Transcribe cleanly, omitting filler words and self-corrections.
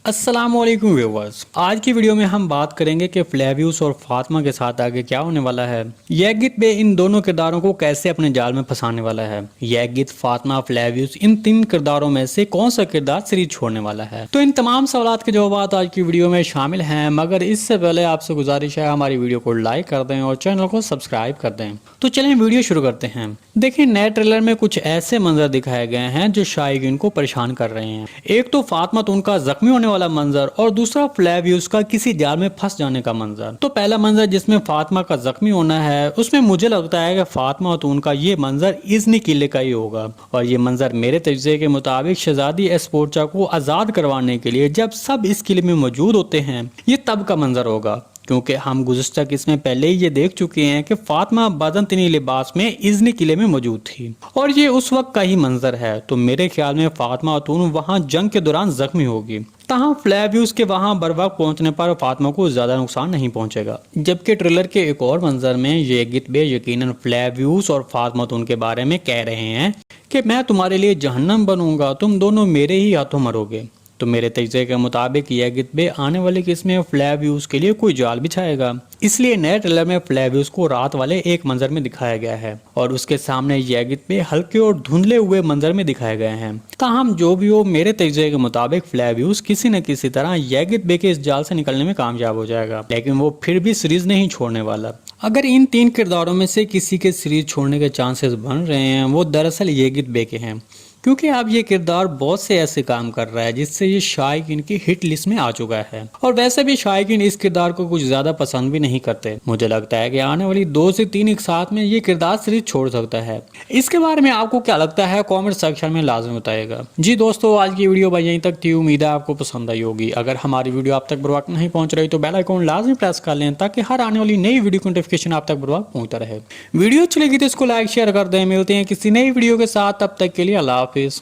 अस्सलाम वालेकुम व्यूअर्स। आज की वीडियो में हम बात करेंगे कि फ्लेवियस और फातिमा के साथ आगे क्या होने वाला है। यगित बे इन दोनों किरदारों को कैसे अपने जाल में फंसाने वाला है। यगित, फातिमा, फ्लेवियस इन तीन किरदारों में से कौन सा किरदार सीरीज छोड़ने वाला है। तो इन तमाम सवालात के जवाब आज की वीडियो में शामिल हैं, मगर इससे पहले आपसे गुजारिश है हमारी वीडियो को लाइक कर दें और चैनल को सब्सक्राइब कर दें। तो चलें वीडियो शुरू करते हैं। देखिए, नए ट्रेलर में कुछ ऐसे मंजर दिखाए गए हैं जो शायकीन को परेशान कर रहे हैं। एक तो फातिमा तो उनका जख्मी होने वाला मंजर और दूसरा फ्लेवियस का किसी जाल में फंस जाने का मंजर। तो पहला मंजर जिसमें फातिमा का जख्मी होना है, उसमें मुझे लगता है कि फातिमा तो उनका ये मंजर इज़्नी किले का ही होगा। और ये मंजर मेरे तजज़िये के मुताबिक शहजादी एस्पोर्चा को आज़ाद करवाने के लिए जब सब इस किले में मौजूद होते हैं, ये तब का मंजर होगा। क्योंकि हम गुज़श्ता किस्में पहले ही ये देख चुके हैं कि फातिमा बाज़ंतनी लिबास में इज़्नी किले में मौजूद थी और ये उस वक्त का ही मंजर है। तो मेरे ख्याल में फातिमा खातून वहाँ जंग के दौरान जख्मी होगी, तहाँ फ्लेवियस के वहाँ बर वक्त पहुँचने पर फातिमा को ज़्यादा नुकसान नहीं पहुँचेगा। जबकि ट्रेलर के एक और मंजर में यगित बे यकीनन फ्लेवियस और फातिमा खातून के बारे में कह रहे हैं कि मैं तुम्हारे लिए जहन्नम बनूंगा, तुम दोनों मेरे ही हाथों मरोगे। तो मेरे तजज़िये के मुताबिक यगित बे आने वाली किस्में फ्लेवियस के लिए कोई जाल बिछाएगा, इसलिए नए ट्रेलर में फ्लेवियस को रात वाले एक मंजर में दिखाया गया है और उसके सामने यगित बे हल्के और धुंधले हुए मंजर में दिखाए गए हैं। ताहम जो भी हो, मेरे तजज़िये के मुताबिक फ्लेवियस किसी न किसी तरह यगित बे के इस जाल से निकलने में कामयाब हो जाएगा, लेकिन वो फिर भी सीरीज नहीं छोड़ने वाला। अगर इन तीन किरदारों में से किसी के सीरीज छोड़ने के चांसेस बन रहे हैं, वो दरअसल यगित बे के हैं, क्योंकि अब ये किरदार बहुत से ऐसे काम कर रहा है जिससे ये शायकीन की हिट लिस्ट में आ चुका है। और वैसे भी शायकीन इस किरदार को कुछ ज्यादा पसंद भी नहीं करते। मुझे लगता है कि आने वाली 2 से 3 एक साथ में ये किरदार सीरीज छोड़ सकता है। इसके बारे में आपको क्या लगता है, कमेंट सेक्शन में लाजमी बताइएगा। जी दोस्तों, आज की वीडियो भाई यहीं तक थी। उम्मीद है आपको पसंद आई होगी। अगर हमारी वीडियो आप तक बर वक्त नहीं पहुंच रही तो बेल आइकन लाजमी प्रेस कर लें, ताकि हर आने वाली नई वीडियो की नोटिफिकेशन आप तक बर वक्त पहुंचता रहे। वीडियो अच्छी लगी तो इसको लाइक शेयर कर दें। मिलते हैं किसी नई वीडियो के साथ, तब तक के लिए अल्लाह हाफिज।